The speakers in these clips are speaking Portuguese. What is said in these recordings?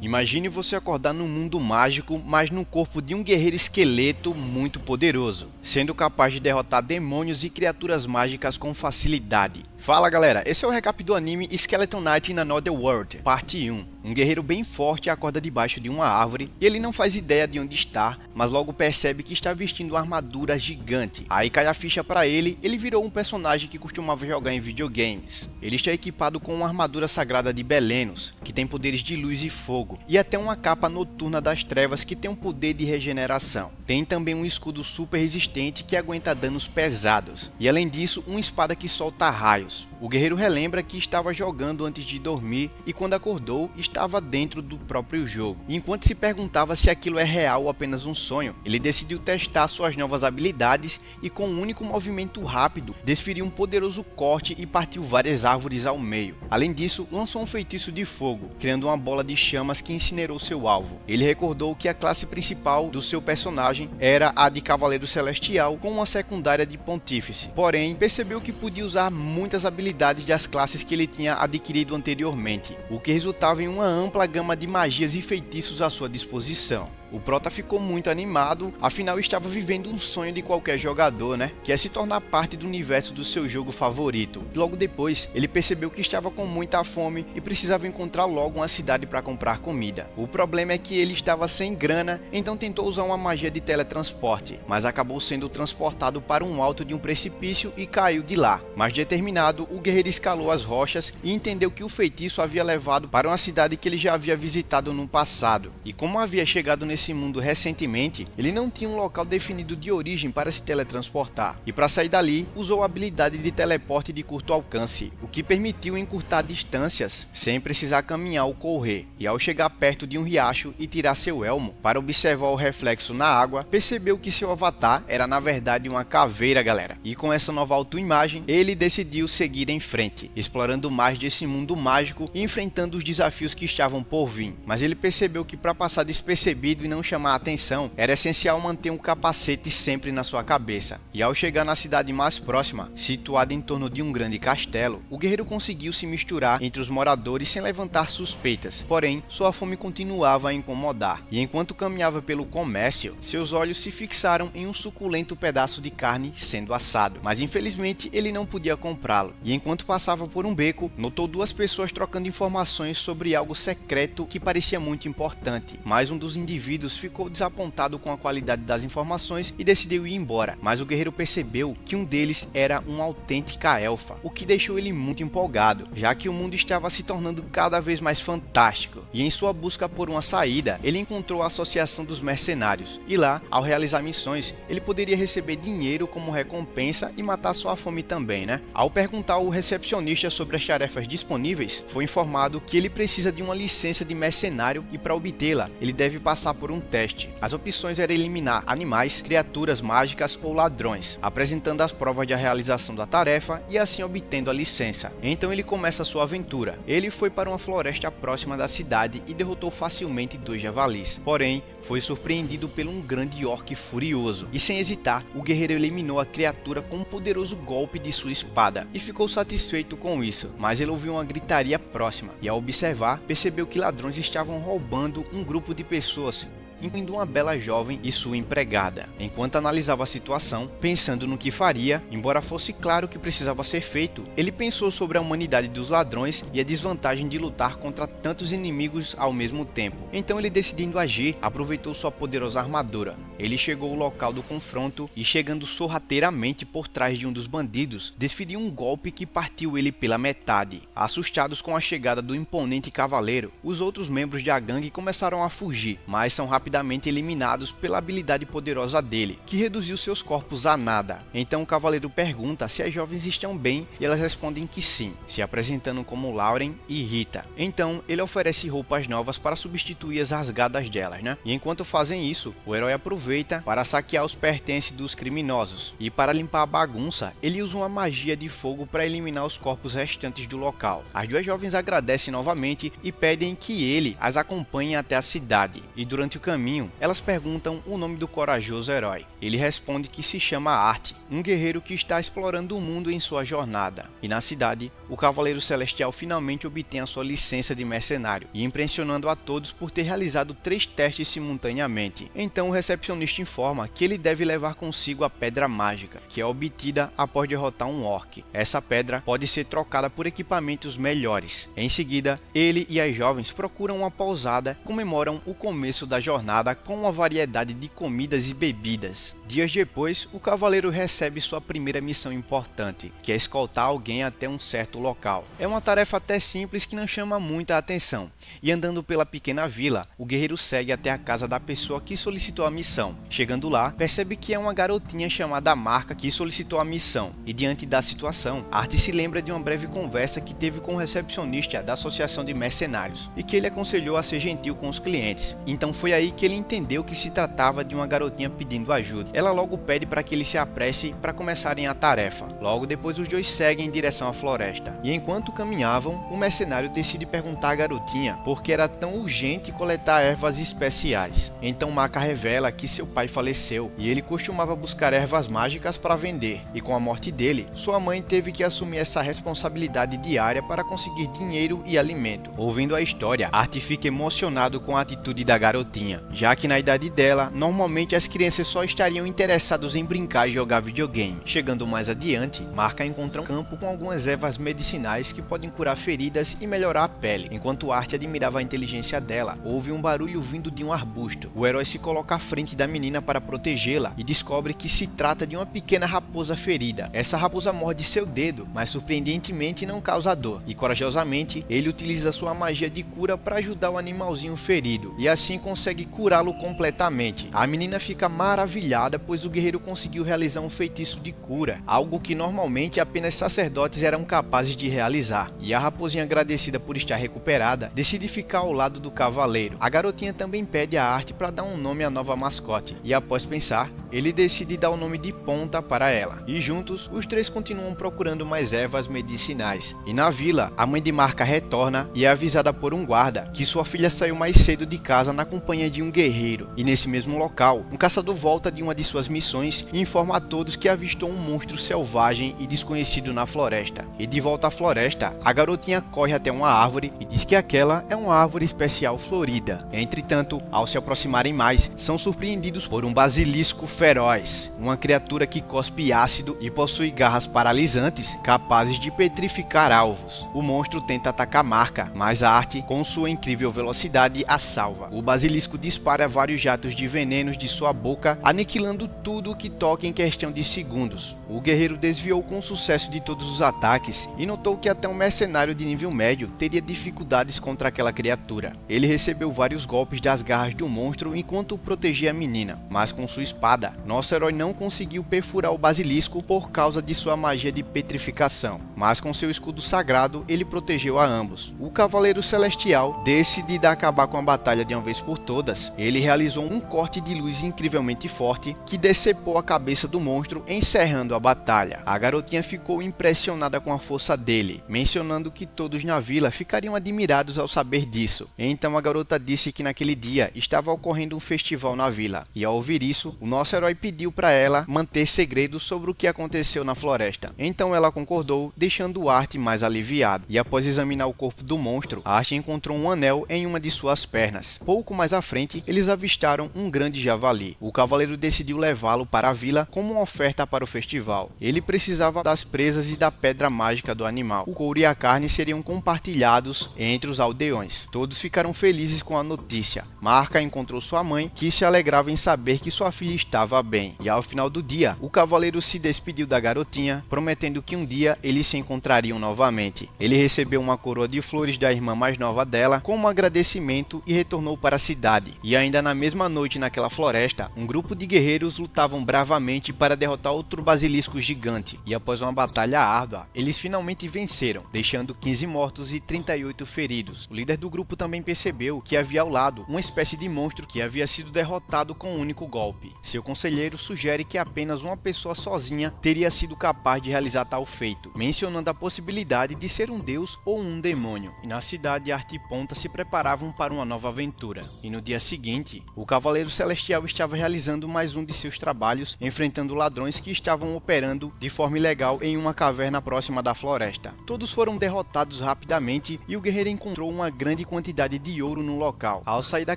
Imagine você acordar num mundo mágico, mas no corpo de um guerreiro esqueleto muito poderoso, sendo capaz de derrotar demônios e criaturas mágicas com facilidade. Fala galera, esse é o recap do anime Skeleton Knight in Another World, parte 1. Um guerreiro bem forte acorda debaixo de uma árvore e ele não faz ideia de onde está, mas logo percebe que está vestindo uma armadura gigante. Aí cai a ficha para ele virou um personagem que costumava jogar em videogames. Ele está equipado com uma armadura sagrada de Belenos, que tem poderes de luz e fogo, e até uma capa noturna das trevas que tem um poder de regeneração. Tem também um escudo super resistente que aguenta danos pesados, e além disso, uma espada que solta raios. O guerreiro relembra que estava jogando antes de dormir e quando acordou estava dentro do próprio jogo. E enquanto se perguntava se aquilo é real ou apenas um sonho, ele decidiu testar suas novas habilidades e com um único movimento rápido desferiu um poderoso corte e partiu várias árvores ao meio. Além disso, lançou um feitiço de fogo, criando uma bola de chamas que incinerou seu alvo. Ele recordou que a classe principal do seu personagem era a de Cavaleiro Celestial com uma secundária de Pontífice. Porém, percebeu que podia usar muitas habilidades das classes que ele tinha adquirido anteriormente, o que resultava em uma ampla gama de magias e feitiços à sua disposição. O prota ficou muito animado, afinal estava vivendo um sonho de qualquer jogador, né? Que é se tornar parte do universo do seu jogo favorito. Logo depois, ele percebeu que estava com muita fome e precisava encontrar logo uma cidade para comprar comida. O problema é que ele estava sem grana, então tentou usar uma magia de teletransporte, mas acabou sendo transportado para um alto de um precipício e caiu de lá. Mas determinado, o guerreiro escalou as rochas e entendeu que o feitiço havia levado para uma cidade que ele já havia visitado no passado. E como havia chegado nesse mundo recentemente, ele não tinha um local definido de origem para se teletransportar, e para sair dali, usou a habilidade de teleporte de curto alcance, o que permitiu encurtar distâncias sem precisar caminhar ou correr, e ao chegar perto de um riacho e tirar seu elmo para observar o reflexo na água, percebeu que seu avatar era na verdade uma caveira, galera. E com essa nova autoimagem, ele decidiu seguir em frente, explorando mais desse mundo mágico e enfrentando os desafios que estavam por vir, mas ele percebeu que para passar despercebido e não chamar a atenção, era essencial manter um capacete sempre na sua cabeça. E ao chegar na cidade mais próxima, situada em torno de um grande castelo, o guerreiro conseguiu se misturar entre os moradores sem levantar suspeitas, porém, sua fome continuava a incomodar, e enquanto caminhava pelo comércio, seus olhos se fixaram em um suculento pedaço de carne sendo assado, mas infelizmente ele não podia comprá-lo, e enquanto passava por um beco, notou duas pessoas trocando informações sobre algo secreto que parecia muito importante, mas um dos indivíduos ficou desapontado com a qualidade das informações e decidiu ir embora, mas o guerreiro percebeu que um deles era uma autêntica elfa, o que deixou ele muito empolgado, já que o mundo estava se tornando cada vez mais fantástico, e em sua busca por uma saída, ele encontrou a Associação dos Mercenários, e lá, ao realizar missões, ele poderia receber dinheiro como recompensa e matar sua fome também, né? Ao perguntar ao recepcionista sobre as tarefas disponíveis, foi informado que ele precisa de uma licença de mercenário e para obtê-la, ele deve passar por um teste. As opções eram eliminar animais, criaturas mágicas ou ladrões, apresentando as provas de realização da tarefa e assim obtendo a licença. Então ele começa sua aventura. Ele foi para uma floresta próxima da cidade e derrotou facilmente 2 javalis. Porém, foi surpreendido por um grande orc furioso e sem hesitar, o guerreiro eliminou a criatura com um poderoso golpe de sua espada e ficou satisfeito com isso, mas ele ouviu uma gritaria próxima e ao observar, percebeu que ladrões estavam roubando um grupo de pessoas, incluindo uma bela jovem e sua empregada. Enquanto analisava a situação, pensando no que faria, embora fosse claro que precisava ser feito, ele pensou sobre a humanidade dos ladrões e a desvantagem de lutar contra tantos inimigos ao mesmo tempo. Então ele, decidindo agir, aproveitou sua poderosa armadura. Ele chegou ao local do confronto e, chegando sorrateiramente por trás de um dos bandidos, desferiu um golpe que partiu ele pela metade. Assustados com a chegada do imponente cavaleiro, os outros membros da gangue começaram a fugir, mas são rapidamente eliminados pela habilidade poderosa dele, que reduziu seus corpos a nada. Então o cavaleiro pergunta se as jovens estão bem e elas respondem que sim, se apresentando como Lauren e Rita. Então ele oferece roupas novas para substituir as rasgadas delas, né? E enquanto fazem isso, o herói aproveita para saquear os pertences dos criminosos. E para limpar a bagunça, ele usa uma magia de fogo para eliminar os corpos restantes do local. As duas jovens agradecem novamente e pedem que ele as acompanhe até a cidade. E durante o caminho, caminho, elas perguntam o nome do corajoso herói. Ele responde que se chama Art, um guerreiro que está explorando o mundo em sua jornada. E na cidade, o Cavaleiro Celestial finalmente obtém a sua licença de mercenário, e impressionando a todos por ter realizado 3 testes simultaneamente. Então o recepcionista informa que ele deve levar consigo a Pedra Mágica, que é obtida após derrotar um orc. Essa pedra pode ser trocada por equipamentos melhores. Em seguida, ele e as jovens procuram uma pousada e comemoram o começo da jornada com uma variedade de comidas e bebidas. Dias depois, o cavaleiro recebe sua primeira missão importante, que é escoltar alguém até um certo local. É uma tarefa até simples que não chama muita atenção, e andando pela pequena vila, o guerreiro segue até a casa da pessoa que solicitou a missão. Chegando lá, percebe que é uma garotinha chamada Marca que solicitou a missão, e diante da situação, Art se lembra de uma breve conversa que teve com o recepcionista da Associação de Mercenários, e que ele aconselhou a ser gentil com os clientes. Então foi aí que ele entendeu que se tratava de uma garotinha pedindo ajuda. Ela logo pede para que ele se apresse para começarem a tarefa. Logo depois os dois seguem em direção à floresta, e enquanto caminhavam, o mercenário decide perguntar à garotinha por que era tão urgente coletar ervas especiais. Então Marca revela que seu pai faleceu, e ele costumava buscar ervas mágicas para vender, e com a morte dele, sua mãe teve que assumir essa responsabilidade diária para conseguir dinheiro e alimento. Ouvindo a história, Art fica emocionado com a atitude da garotinha, já que na idade dela, normalmente as crianças só estariam interessados em brincar e jogar videogame. Chegando mais adiante, Marca encontra um campo com algumas ervas medicinais que podem curar feridas e melhorar a pele. Enquanto Art admirava a inteligência dela, houve um barulho vindo de um arbusto. O herói se coloca à frente da menina para protegê-la e descobre que se trata de uma pequena raposa ferida. Essa raposa morde seu dedo, mas surpreendentemente não causa dor, e corajosamente ele utiliza sua magia de cura para ajudar o animalzinho ferido, e assim consegue curá-lo completamente. A menina fica maravilhada, pois o guerreiro conseguiu realizar um feitiço de cura, algo que normalmente apenas sacerdotes eram capazes de realizar. E a raposinha, agradecida por estar recuperada, decide ficar ao lado do cavaleiro. A garotinha também pede a Art para dar um nome à nova mascote, e após pensar, ele decide dar o nome de Ponta para ela. E juntos, os três continuam procurando mais ervas medicinais. E na vila, a mãe de Marca retorna e é avisada por um guarda que sua filha saiu mais cedo de casa na companhia de um guerreiro. E nesse mesmo local, um caçador volta de uma de suas missões e informa a todos que avistou um monstro selvagem e desconhecido na floresta. E de volta à floresta, a garotinha corre até uma árvore e diz que aquela é uma árvore especial florida. Entretanto, ao se aproximarem mais, são surpreendidos por um basilisco feroz, uma criatura que cospe ácido e possui garras paralisantes capazes de petrificar alvos. O monstro tenta atacar Marca, mas a Art, com sua incrível velocidade, a salva. O basilisco dispara vários jatos de venenos de sua boca, aniquilando tudo que toca em questão de segundos. O guerreiro desviou com sucesso de todos os ataques e notou que até um mercenário de nível médio teria dificuldades contra aquela criatura. Ele recebeu vários golpes das garras do monstro enquanto protegia a menina, mas com sua espada, nosso herói não conseguiu perfurar o basilisco por causa de sua magia de petrificação, mas com seu escudo sagrado ele protegeu a ambos. O Cavaleiro Celestial, decidido a acabar com a batalha de uma vez por todas, ele realizou um corte de luz incrivelmente forte que decepou a cabeça do monstro, encerrando a batalha. A garotinha ficou impressionada com a força dele, mencionando que todos na vila ficariam admirados ao saber disso. Então a garota disse que naquele dia estava ocorrendo um festival na vila, e ao ouvir isso, o nosso herói pediu para ela manter segredo sobre o que aconteceu na floresta. Então ela concordou, deixando o Art mais aliviado. E após examinar o corpo do monstro, Art encontrou um anel em uma de suas pernas. Pouco mais à frente, eles avistaram um grande javali. O cavaleiro decidiu levá-lo para a vila como uma oferta para o festival. Ele precisava das presas e da pedra mágica do animal. O couro e a carne seriam compartilhados entre os aldeões. Todos ficaram felizes com a notícia. Marca encontrou sua mãe, que se alegrava em saber que sua filha estava bem. E ao final do dia, o cavaleiro se despediu da garotinha, prometendo que um dia eles se encontrariam novamente. Ele recebeu uma coroa de flores da irmã mais nova dela como agradecimento e retornou para a cidade. E ainda na mesma noite naquela floresta, um grupo de guerreiros lutavam bravamente para derrotar outro basilisco gigante. E após uma batalha árdua, eles finalmente venceram, deixando 15 mortos e 38 feridos. O líder do grupo também percebeu que havia ao lado uma espécie de monstro que havia sido derrotado com um único golpe. Seu conselheiro sugere que apenas uma pessoa sozinha teria sido capaz de realizar tal feito, mencionando a possibilidade de ser um deus ou um demônio. E na cidade, Art e Ponta se preparavam para uma nova aventura. E no dia seguinte, o Cavaleiro Celestial estava realizando mais um de seus trabalhos, enfrentando ladrões que estavam operando de forma ilegal em uma caverna próxima da floresta. Todos foram derrotados rapidamente e o guerreiro encontrou uma grande quantidade de ouro no local. Ao sair da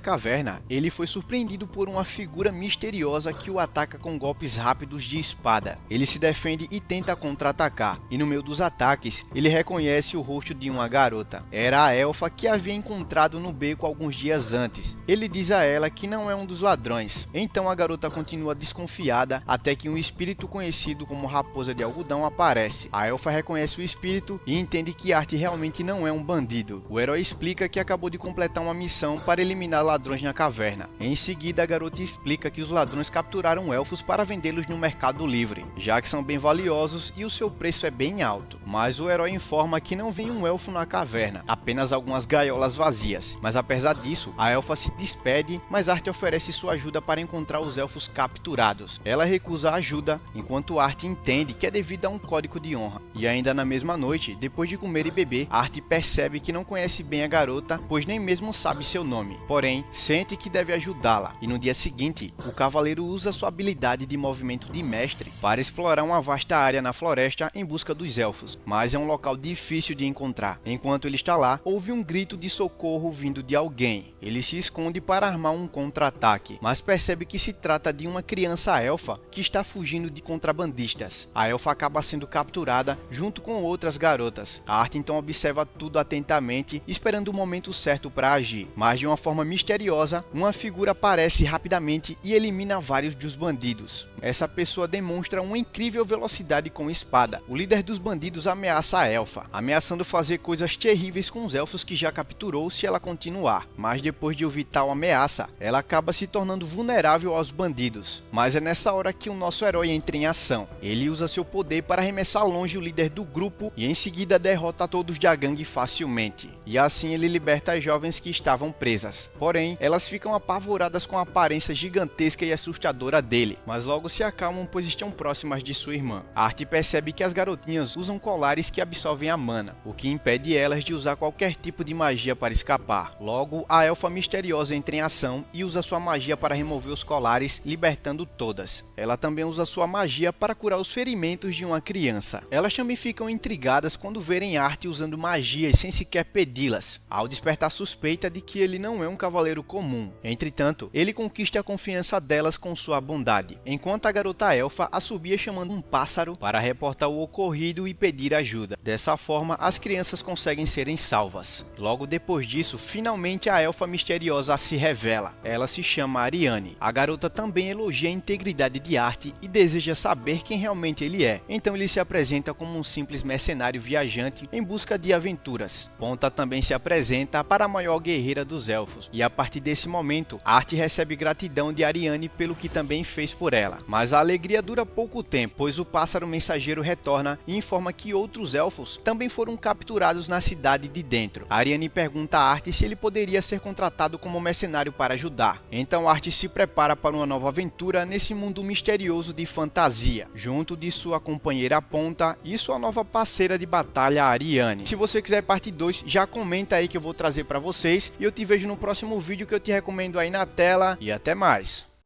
caverna, ele foi surpreendido por uma figura misteriosa que o ataca com golpes rápidos de espada. Ele se defende e tenta contra-atacar, e no meio dos ataques, ele reconhece o rosto de uma garota. Era a elfa que havia encontrado no beco alguns dias antes. Ele diz a ela que não é um dos ladrões. Então a garota continua desconfiada até que um espírito conhecido como Raposa de Algodão aparece. A elfa reconhece o espírito e entende que Art realmente não é um bandido. O herói explica que acabou de completar uma missão para eliminar ladrões na caverna. Em seguida, a garota explica que os ladrões capturaram elfos para vendê-los no mercado livre, já que são bem valiosos e o seu preço é bem alto. Mas o herói informa que não vem um elfo na caverna, apenas algumas gaiolas vazias. Mas apesar disso, a elfa se despede, mas Art oferece sua ajuda para encontrar os elfos capturados. Ela recusa a ajuda, enquanto Art entende que é devido a um código de honra. E ainda na mesma noite, depois de comer e beber, Art percebe que não conhece bem a garota, pois nem mesmo sabe seu nome. Porém, sente que deve ajudá-la. E no dia seguinte, o cavaleiro usa sua habilidade de movimento de mestre para explorar uma vasta área na floresta em busca dos elfos. Mas é um local difícil de encontrar. Enquanto ele está lá, ouve um grito de socorro vindo de alguém. Ele se esconde para armar um contra-ataque, mas percebe que se trata de uma criança elfa que está fugindo de contrabandistas. A elfa acaba sendo capturada junto com outras garotas. A Art então observa tudo atentamente, esperando o momento certo para agir. Mas de uma forma misteriosa, uma figura aparece rapidamente e elimina vários dos bandidos. Essa pessoa demonstra uma incrível velocidade com espada. O líder dos bandidos ameaça a elfa, ameaçando fazer coisas terríveis com os elfos que já capturou se ela continuar. Mas depois de ouvir tal ameaça, ela acaba se tornando vulnerável aos bandidos. Mas é nessa hora que o nosso herói entra em ação. Ele usa seu poder para arremessar longe o líder do grupo e em seguida derrota todos da gangue facilmente. E assim ele liberta as jovens que estavam presas. Porém, elas ficam apavoradas com a aparência gigantesca e assustadora dele, mas logo se acalmam pois estão próximas de sua irmã. Art percebe que as garotinhas usam colares que absorvem a mana, o que impede elas de usar qualquer tipo de magia para escapar. Logo, a elfa misteriosa entra em ação e usa sua magia para remover os colares, libertando todas. Ela também usa sua magia para curar os ferimentos de uma criança. Elas também ficam intrigadas quando verem Art usando magias sem sequer pedi-las, ao despertar suspeita de que ele não é um cavaleiro comum. Entretanto, ele conquista a confiança delas com sua bondade, enquanto a garota elfa assobia chamando um pássaro para reportar o ocorrido e pedir ajuda. Dessa forma, as crianças conseguem serem salvas. Logo depois disso, finalmente a elfa misteriosa se revela. Ela se chama Ariane. A garota também elogia a integridade de Art e deseja saber quem realmente ele é. Então ele se apresenta como um simples mercenário viajante em busca de aventuras. Ponta também se apresenta para a maior guerreira dos elfos. E a partir desse momento, Art recebe gratidão de Ariane pelo que também fez por ela. Mas a alegria dura pouco tempo, pois o pássaro mensageiro retorna e informa que outros elfos também foram capturados na cidade de dentro. Ariane pergunta a Art se ele poderia ser contratado como mercenário para ajudar. Então Art se prepara para uma nova aventura nesse mundo misterioso de fantasia, junto de sua companheira Ponta e sua nova parceira de batalha Ariane. Se você quiser parte 2, já comenta aí que eu vou trazer para vocês e eu te vejo no próximo vídeo que eu te recomendo aí na tela e até mais.